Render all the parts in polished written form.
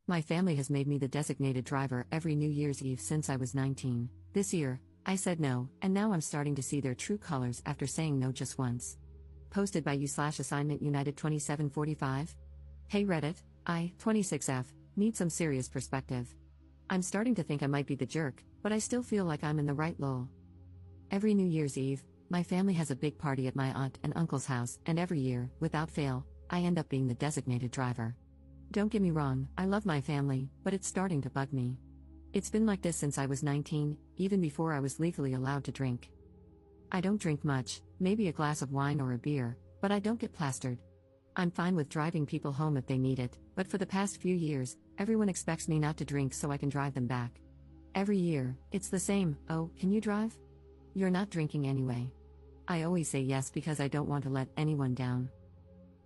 My family has made me the designated driver every New Year's Eve since I was 19. This year, I said no, and now I'm starting to see their true colors after saying no just once. Posted by you/assignment United 2745. Hey Reddit, I, 26F, need some serious perspective. I'm starting to think I might be the jerk, but I still feel like I'm in the right lol. Every New Year's Eve, my family has a big party at my aunt and uncle's house, and every year, without fail, I end up being the designated driver. Don't get me wrong, I love my family, but it's starting to bug me. It's been like this since I was 19, even before I was legally allowed to drink. I don't drink much, maybe a glass of wine or a beer, but I don't get plastered. I'm fine with driving people home if they need it, but for the past few years, everyone expects me not to drink so I can drive them back. Every year, it's the same. Oh, can you drive? You're not drinking anyway. I always say yes because I don't want to let anyone down.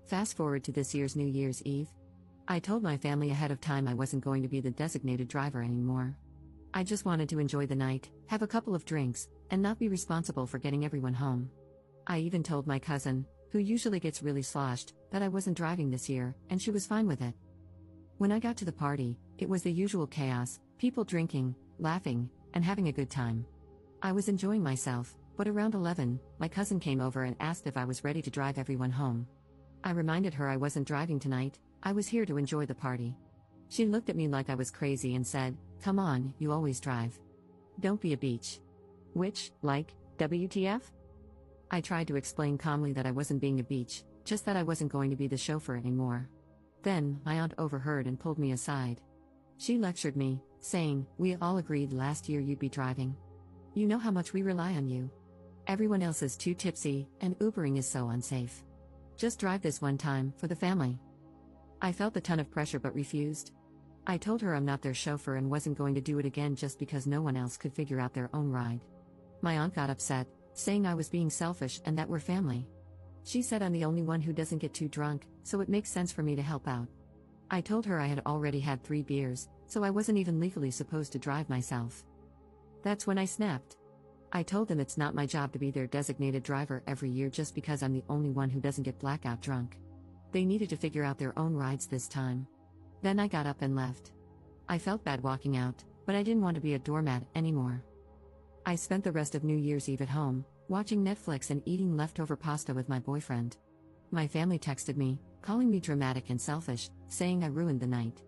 Fast forward to this year's New Year's Eve. I told my family ahead of time I wasn't going to be the designated driver anymore. I just wanted to enjoy the night, have a couple of drinks, and not be responsible for getting everyone home. I even told my cousin, who usually gets really sloshed, that I wasn't driving this year, and she was fine with it. When I got to the party, it was the usual chaos, people drinking, laughing, and having a good time. I was enjoying myself, but around 11, my cousin came over and asked if I was ready to drive everyone home. I reminded her I wasn't driving tonight, I was here to enjoy the party. She looked at me like I was crazy and said, "Come on, you always drive. Don't be a beach." Which, like, WTF? I tried to explain calmly that I wasn't being a beach, just that I wasn't going to be the chauffeur anymore. Then, my aunt overheard and pulled me aside. She lectured me, saying, "We all agreed last year you'd be driving. You know how much we rely on you. Everyone else is too tipsy, and Ubering is so unsafe. Just drive this one time, for the family." I felt a ton of pressure but refused. I told her I'm not their chauffeur and wasn't going to do it again just because no one else could figure out their own ride. My aunt got upset, saying I was being selfish and that we're family. She said I'm the only one who doesn't get too drunk, so it makes sense for me to help out. I told her I had already had 3 beers, so I wasn't even legally supposed to drive myself. That's when I snapped. I told them it's not my job to be their designated driver every year just because I'm the only one who doesn't get blackout drunk. They needed to figure out their own rides this time. Then I got up and left. I felt bad walking out, but I didn't want to be a doormat anymore. I spent the rest of New Year's Eve at home, watching Netflix and eating leftover pasta with my boyfriend. My family texted me, calling me dramatic and selfish, saying I ruined the night.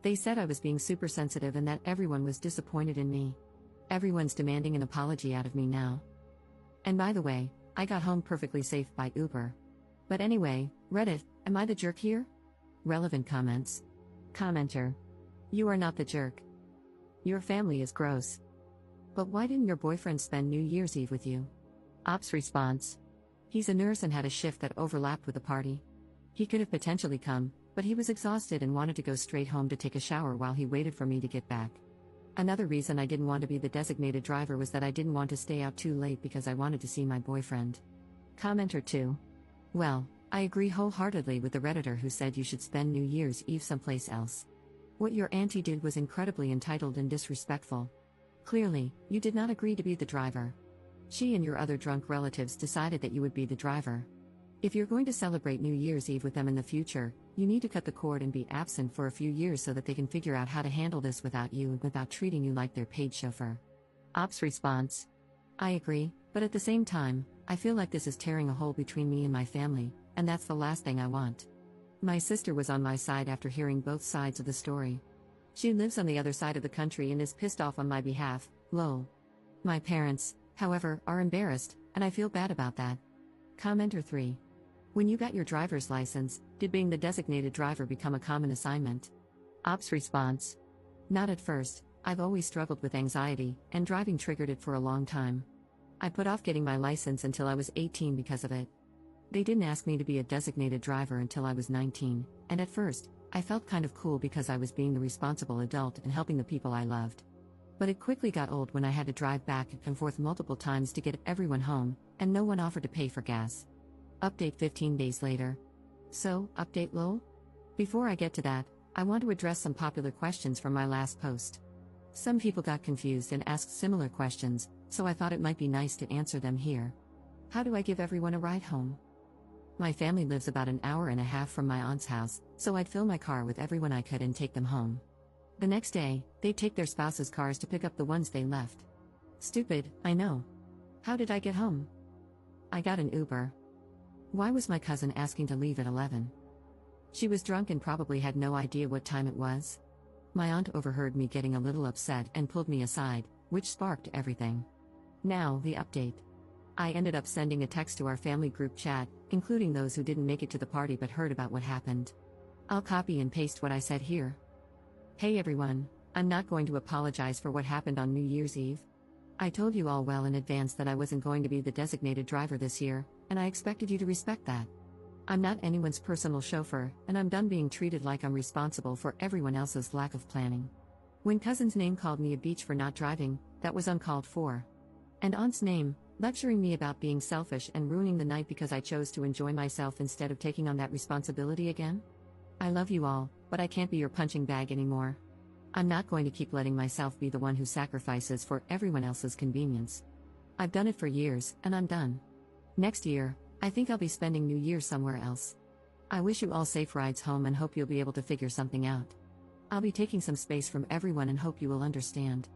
They said I was being super sensitive and that everyone was disappointed in me. Everyone's demanding an apology out of me now. And by the way, I got home perfectly safe by Uber. But anyway, Reddit, am I the jerk here? Relevant comments. Commenter. You are not the jerk. Your family is gross. But why didn't your boyfriend spend New Year's Eve with you? Ops response. He's a nurse and had a shift that overlapped with the party. He could have potentially come, but he was exhausted and wanted to go straight home to take a shower while he waited for me to get back. Another reason I didn't want to be the designated driver was that I didn't want to stay out too late because I wanted to see my boyfriend. Commenter 2. Well, I agree wholeheartedly with the Redditor who said you should spend New Year's Eve someplace else. What your auntie did was incredibly entitled and disrespectful. Clearly, you did not agree to be the driver. She and your other drunk relatives decided that you would be the driver. If you're going to celebrate New Year's Eve with them in the future, you need to cut the cord and be absent for a few years so that they can figure out how to handle this without you and without treating you like their paid chauffeur. Ops response. I agree, but at the same time, I feel like this is tearing a hole between me and my family, and that's the last thing I want. My sister was on my side after hearing both sides of the story. She lives on the other side of the country and is pissed off on my behalf, lol. My parents, however, are embarrassed, and I feel bad about that. Commenter 3. When you got your driver's license, did being the designated driver become a common assignment? Ops response. Not at first, I've always struggled with anxiety, and driving triggered it for a long time. I put off getting my license until I was 18 because of it. They didn't ask me to be a designated driver until I was 19, and at first, I felt kind of cool because I was being the responsible adult and helping the people I loved. But it quickly got old when I had to drive back and forth multiple times to get everyone home, and no one offered to pay for gas. Update 15 days later. So, update lol? Before I get to that, I want to address some popular questions from my last post. Some people got confused and asked similar questions, so I thought it might be nice to answer them here. How do I give everyone a ride home? My family lives about an hour and a half from my aunt's house, so I'd fill my car with everyone I could and take them home. The next day, they take their spouses' cars to pick up the ones they left. Stupid, I know. How did I get home? I got an Uber. Why was my cousin asking to leave at 11? She was drunk and probably had no idea what time it was. My aunt overheard me getting a little upset and pulled me aside, which sparked everything. Now, the update. I ended up sending a text to our family group chat, including those who didn't make it to the party but heard about what happened. I'll copy and paste what I said here. Hey everyone, I'm not going to apologize for what happened on New Year's Eve. I told you all well in advance that I wasn't going to be the designated driver this year, and I expected you to respect that. I'm not anyone's personal chauffeur, and I'm done being treated like I'm responsible for everyone else's lack of planning. When cousin's name called me a beach for not driving, that was uncalled for. And aunt's name, lecturing me about being selfish and ruining the night because I chose to enjoy myself instead of taking on that responsibility again? I love you all, but I can't be your punching bag anymore. I'm not going to keep letting myself be the one who sacrifices for everyone else's convenience. I've done it for years, and I'm done. Next year, I think I'll be spending New Year somewhere else. I wish you all safe rides home and hope you'll be able to figure something out. I'll be taking some space from everyone and hope you will understand.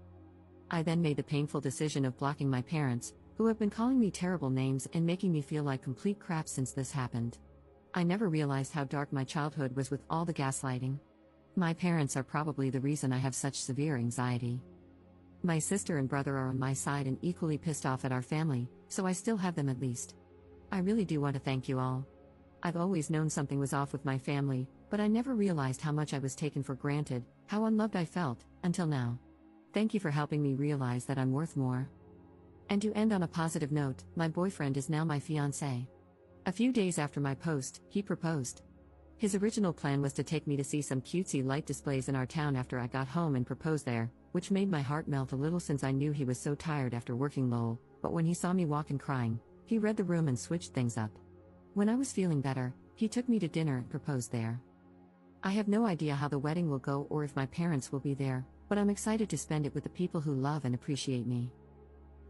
I then made the painful decision of blocking my parents, who have been calling me terrible names and making me feel like complete crap since this happened. I never realized how dark my childhood was with all the gaslighting. My parents are probably the reason I have such severe anxiety. My sister and brother are on my side and equally pissed off at our family, so I still have them at least. I really do want to thank you all. I've always known something was off with my family, but I never realized how much I was taken for granted, how unloved I felt, until now. Thank you for helping me realize that I'm worth more. And to end on a positive note, my boyfriend is now my fiancé. A few days after my post, he proposed. His original plan was to take me to see some cutesy light displays in our town after I got home and propose there, which made my heart melt a little since I knew he was so tired after working lol, but when he saw me walk and crying, he read the room and switched things up. When I was feeling better, he took me to dinner and proposed there. I have no idea how the wedding will go or if my parents will be there, but I'm excited to spend it with the people who love and appreciate me.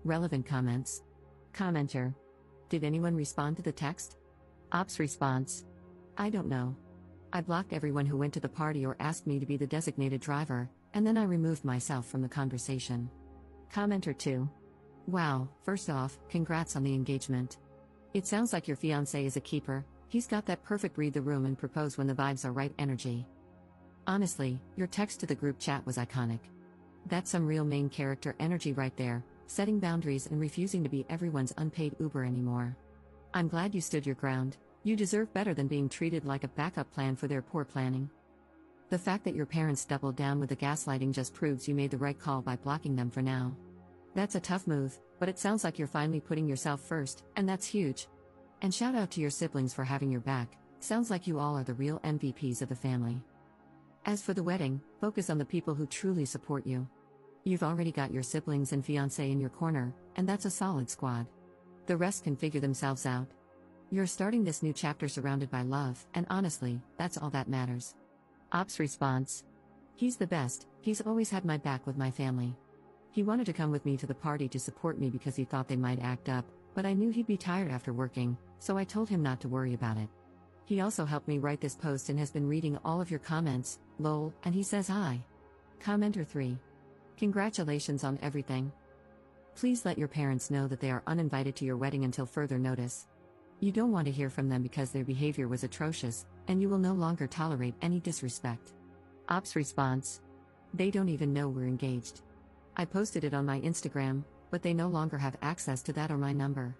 Relevant comments. Commenter. Did anyone respond to the text? Ops response. I don't know. I blocked everyone who went to the party or asked me to be the designated driver, and then I removed myself from the conversation. Commenter 2. Wow, first off, congrats on the engagement. It sounds like your fiancé is a keeper, he's got that perfect read the room and propose when the vibes are right energy. Honestly, your text to the group chat was iconic. That's some real main character energy right there, setting boundaries and refusing to be everyone's unpaid Uber anymore. I'm glad you stood your ground. You deserve better than being treated like a backup plan for their poor planning. The fact that your parents doubled down with the gaslighting just proves you made the right call by blocking them for now. That's a tough move, but it sounds like you're finally putting yourself first, and that's huge. And shout out to your siblings for having your back, sounds like you all are the real MVPs of the family. As for the wedding, focus on the people who truly support you. You've already got your siblings and fiancé in your corner, and that's a solid squad. The rest can figure themselves out. You're starting this new chapter surrounded by love, and honestly, that's all that matters. Ops response. He's the best, he's always had my back with my family. He wanted to come with me to the party to support me because he thought they might act up, but I knew he'd be tired after working, so I told him not to worry about it. He also helped me write this post and has been reading all of your comments, lol, and he says hi. Commenter 3. Congratulations on everything. Please let your parents know that they are uninvited to your wedding until further notice. You don't want to hear from them because their behavior was atrocious, and you will no longer tolerate any disrespect. Ops response. They don't even know we're engaged. I posted it on my Instagram, but they no longer have access to that or my number.